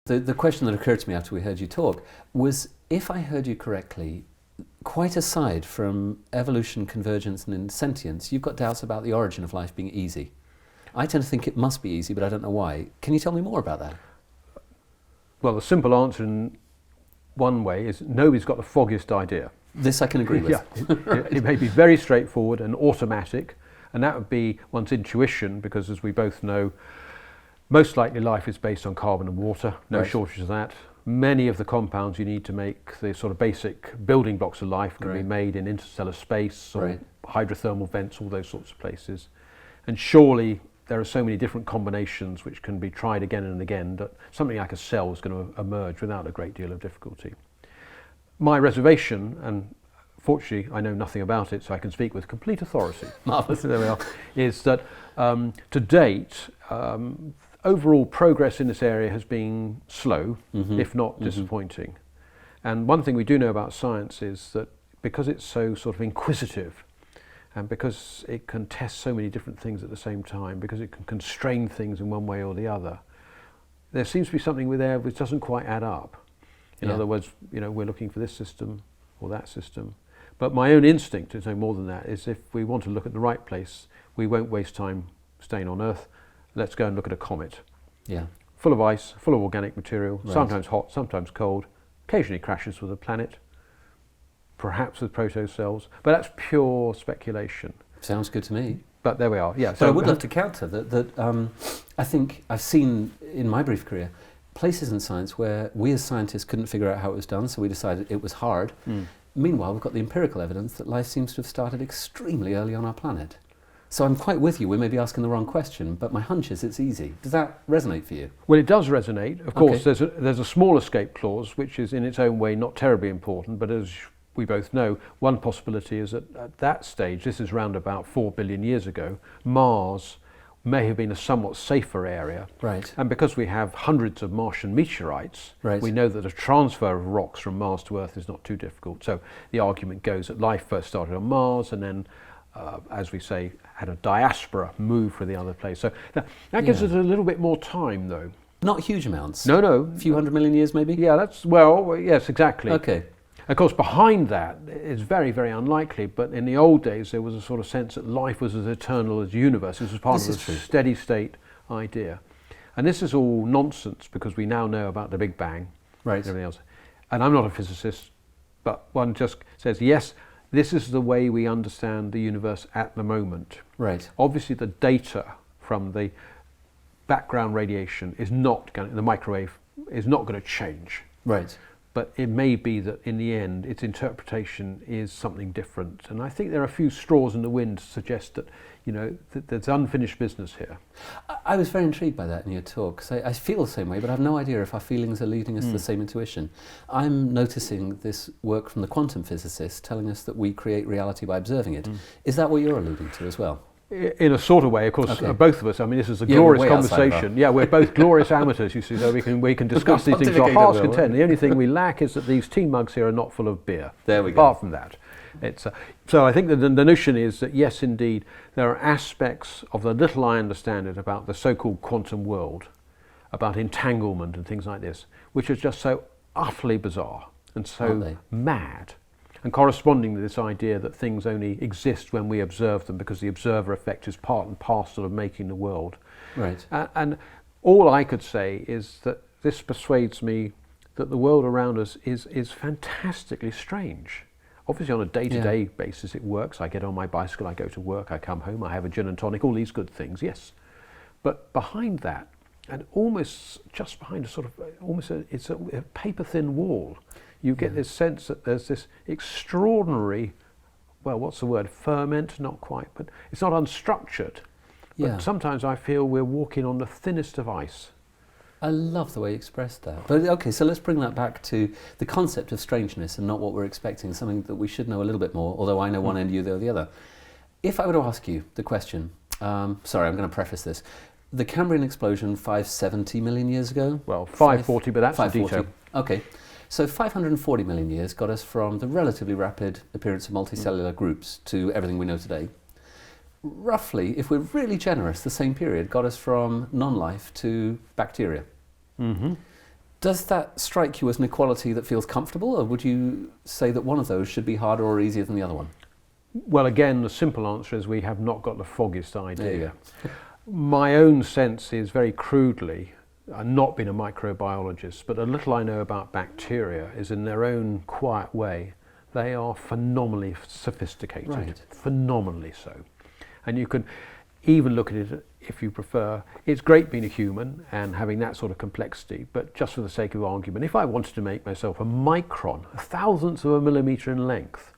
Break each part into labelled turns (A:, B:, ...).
A: The question that occurred to me after we heard you talk was, if I heard you correctly, quite aside from evolution, convergence and sentience, you've got doubts about the origin of life being easy. I tend to think it must be easy, but I don't know why. Can you tell me more about that?
B: Well, the simple answer in one way is nobody's got the foggiest idea.
A: This I can agree with.
B: Yeah, it may be very straightforward and automatic, and that would be one's intuition, because as we both know, most likely life is based on carbon and water, no shortage of that. Many of the compounds you need to make the sort of basic building blocks of life can be made in interstellar space or hydrothermal vents, all those sorts of places. And surely there are so many different combinations which can be tried again and again that something like a cell is going to emerge without a great deal of difficulty. My reservation, and fortunately I know nothing about it so I can speak with complete authority, there we are, is that to date overall progress in this area has been slow, if not disappointing. And one thing we do know about science is that because it's so sort of inquisitive, and because it can test so many different things at the same time, because it can constrain things in one way or the other, there seems to be something with there which doesn't quite add up. In other words, you know, we're looking for this system or that system. But my own instinct, to say more than that, is if we want to look at the right place, we won't waste time staying on Earth. Let's go and look at a comet.
A: Yeah.
B: Full of ice, full of organic material, sometimes hot, sometimes cold, occasionally crashes with a planet, perhaps with protocells, but that's pure speculation.
A: Sounds good to me.
B: But there we are, yeah.
A: So I would love to counter that I think I've seen in my brief career places in science where we as scientists couldn't figure out how it was done, so we decided it was hard. Meanwhile, we've got the empirical evidence that life seems to have started extremely early on our planet. So I'm quite with you, we may be asking the wrong question, but my hunch is it's easy. Does that resonate for you?
B: Well, it does resonate. Of course, there's a small escape clause, which is in its own way not terribly important, but as we both know, one possibility is that at that stage, this is round about 4 billion years ago, Mars may have been a somewhat safer area. And because we have hundreds of Martian meteorites, we know that a transfer of rocks from Mars to Earth is not too difficult. So the argument goes that life first started on Mars and then as we say, had a diaspora move for the other place. So that gives us a little bit more time, though.
A: Not huge amounts?
B: No.
A: A few 100 million years, maybe?
B: Yeah, that's, well, yes, exactly.
A: Okay.
B: Of course, behind that is very, very unlikely, but in the old days there was a sort of sense that life was as eternal as the universe. This was part of the steady state idea. And this is all nonsense because we now know about the Big Bang and everything else. And I'm not a physicist, but one just says, yes, this is the way we understand the universe at the moment. Obviously the data from the background radiation is not going, the microwave is not going to change. But it may be that in the end its interpretation is something different. And I think there are a few straws in the wind to suggest that, you know, that there's unfinished business here.
A: I was very intrigued by that in your talk. So I feel the same way, but I have no idea if our feelings are leading us to the same intuition. I'm noticing this work from the quantum physicists telling us that we create reality by observing it. Is that what you're alluding to as well?
B: In a sort of way, of course, both of us. I mean, this is a glorious conversation. Yeah, we're both glorious amateurs, you see, so we can discuss these things to our heart's content. The only thing we lack is that these tea mugs here are not full of beer.
A: There we go.
B: Apart from that. It's, so I think that the notion is that, yes, indeed, there are aspects of the little I understand it about the so-called quantum world, about entanglement and things like this, which are just so utterly bizarre and so mad. And corresponding to this idea that things only exist when we observe them because the observer effect is part and parcel of making the world. And all I could say is that this persuades me that the world around us is fantastically strange. Obviously on a day-to-day basis it works. I get on my bicycle, I go to work, I come home, I have a gin and tonic, all these good things, yes. But behind that, and almost just behind a sort of, it's a paper-thin wall, you get this sense that there's this extraordinary, well, what's the word, ferment? Not quite, but it's not unstructured. But sometimes I feel we're walking on the thinnest of ice.
A: I love the way you expressed that. But okay, so let's bring that back to the concept of strangeness and not what we're expecting, something that we should know a little bit more, although I know one end, you know the other. If I were to ask you the question, sorry, I'm going to preface this. The Cambrian explosion 570 million years ago?
B: Well, 540, but that's the detail.
A: Okay. So 540 million years got us from the relatively rapid appearance of multicellular groups to everything we know today. Roughly, if we're really generous, the same period got us from non-life to bacteria. Does that strike you as an equality that feels comfortable, or would you say that one of those should be harder or easier than the other one?
B: Well, again, the simple answer is we have not got the foggiest idea.
A: There you go.
B: My own sense is, very crudely, I've not been a microbiologist, but the little I know about bacteria is, in their own quiet way, they are phenomenally sophisticated,
A: Right.
B: phenomenally so. And you can even look at it, if you prefer, it's great being a human and having that sort of complexity, but just for the sake of argument, if I wanted to make myself a micron, a thousandth of a millimetre in length,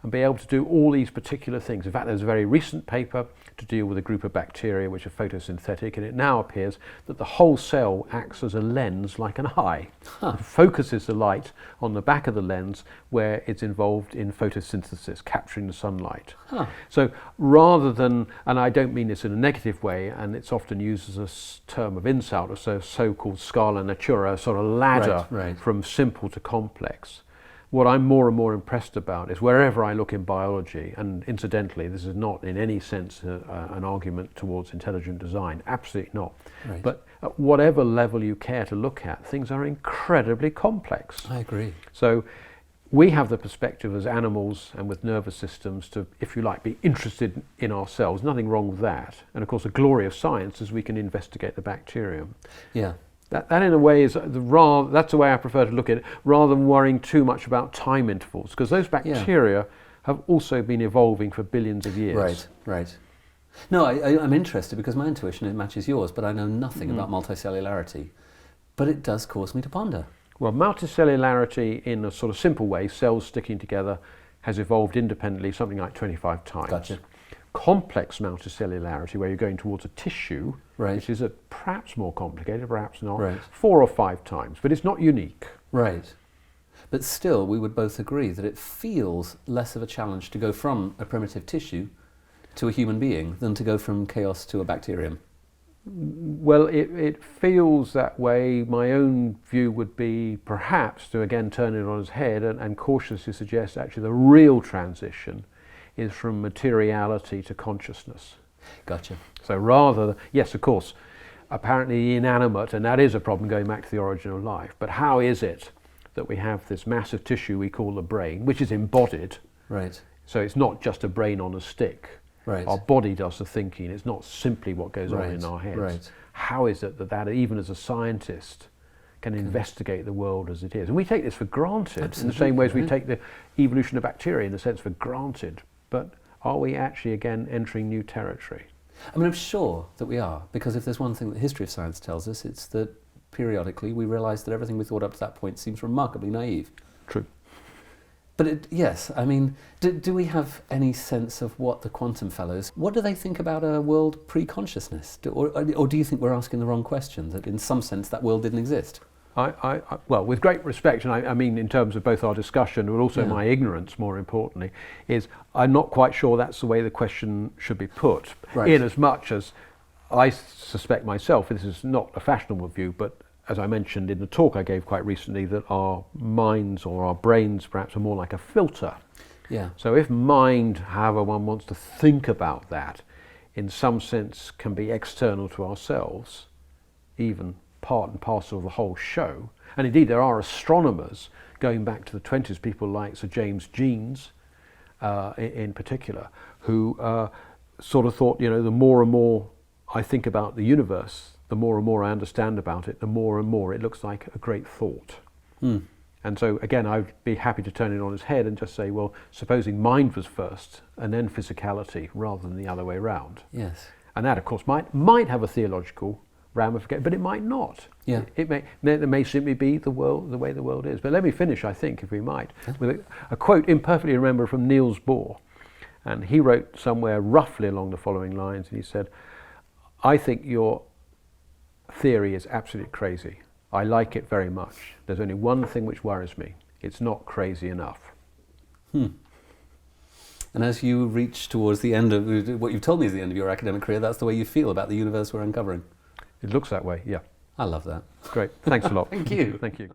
B: and be able to do all these particular things. In fact, there's a very recent paper to deal with a group of bacteria which are photosynthetic, and it now appears that the whole cell acts as a lens like an eye.
A: Huh.
B: It focuses the light on the back of the lens where it's involved in photosynthesis, capturing the sunlight.
A: Huh.
B: So rather than, and I don't mean this in a negative way, and it's often used as a term of insult, a so-called scala natura, a sort of ladder
A: Right.
B: from simple to complex. What I'm more and more impressed about is, wherever I look in biology, and incidentally, this is not in any sense an argument towards intelligent design, absolutely not.
A: Right.
B: But at whatever level you care to look at, things are incredibly complex.
A: I agree.
B: So we have the perspective as animals and with nervous systems to, if you like, be interested in ourselves. Nothing wrong with that. And of course, the glory of science is we can investigate the bacterium.
A: Yeah.
B: That in a way is that's the way I prefer to look at it, rather than worrying too much about time intervals, because those bacteria have also been evolving for billions of years.
A: Right, right. No, I'm interested because my intuition, it matches yours, but I know nothing about multicellularity. But it does cause me to ponder.
B: Well, multicellularity, in a sort of simple way, cells sticking together, has evolved independently something like 25 times.
A: Gotcha.
B: Complex multicellularity, where you're going towards a tissue,
A: Right.
B: which is perhaps more complicated, perhaps not,
A: Right.
B: 4 or 5 times, but it's not unique.
A: Right. But still, we would both agree that it feels less of a challenge to go from a primitive tissue to a human being than to go from chaos to a bacterium.
B: Well, it feels that way. My own view would be perhaps to again turn it on its head and cautiously suggest actually the real transition is from materiality to consciousness.
A: Gotcha.
B: So rather, yes, of course, apparently inanimate, and that is a problem going back to the origin of life, but how is it that we have this massive tissue we call the brain, which is embodied?
A: Right.
B: So it's not just a brain on a stick.
A: Right.
B: Our body does the thinking. It's not simply what goes on
A: Right,
B: in our heads.
A: right.
B: How is it that even as a scientist, can investigate the world as it is? And we take this for granted, in the same way as we take the evolution of bacteria, in a sense, for granted. But are we actually, again, entering new territory?
A: I mean, I'm sure that we are, because if there's one thing that the history of science tells us, it's that periodically we realise that everything we thought up to that point seems remarkably naive.
B: True.
A: But yes, I mean, do we have any sense of what the quantum fellows, what do they think about a world pre-consciousness? Or do you think we're asking the wrong question, that in some sense that world didn't exist?
B: Well, with great respect, and I mean in terms of both our discussion but also my ignorance, more importantly, is I'm not quite sure that's the way the question should be put.
A: Right.
B: In as much as I suspect myself, this is not a fashionable view, but as I mentioned in the talk I gave quite recently, that our minds or our brains perhaps are more like a filter.
A: Yeah.
B: So if mind, however one wants to think about that, in some sense can be external to ourselves, even part and parcel of the whole show. And indeed there are astronomers going back to the 20s, people like Sir James Jeans in particular, who sort of thought, the more and more I think about the universe, the more and more I understand about it, the more and more it looks like a great thought.
A: Mm.
B: And so again, I'd be happy to turn it on its head and just say, well, supposing mind was first and then physicality rather than the other way around.
A: Yes.
B: And that, of course, might have a theological ramification, but it might not.
A: Yeah.
B: There may simply be the way the world is. But let me finish, I think, if we might, with a quote imperfectly remembered from Niels Bohr. And he wrote somewhere roughly along the following lines, and he said, I think your theory is absolutely crazy. I like it very much. There's only one thing which worries me. It's not crazy enough.
A: And as you reach towards the end of what you've told me is the end of your academic career, that's the way you feel about the universe we're uncovering.
B: It looks that way, yeah.
A: I love that.
B: Great. Thanks a lot.
A: Thank you.
B: Thank you.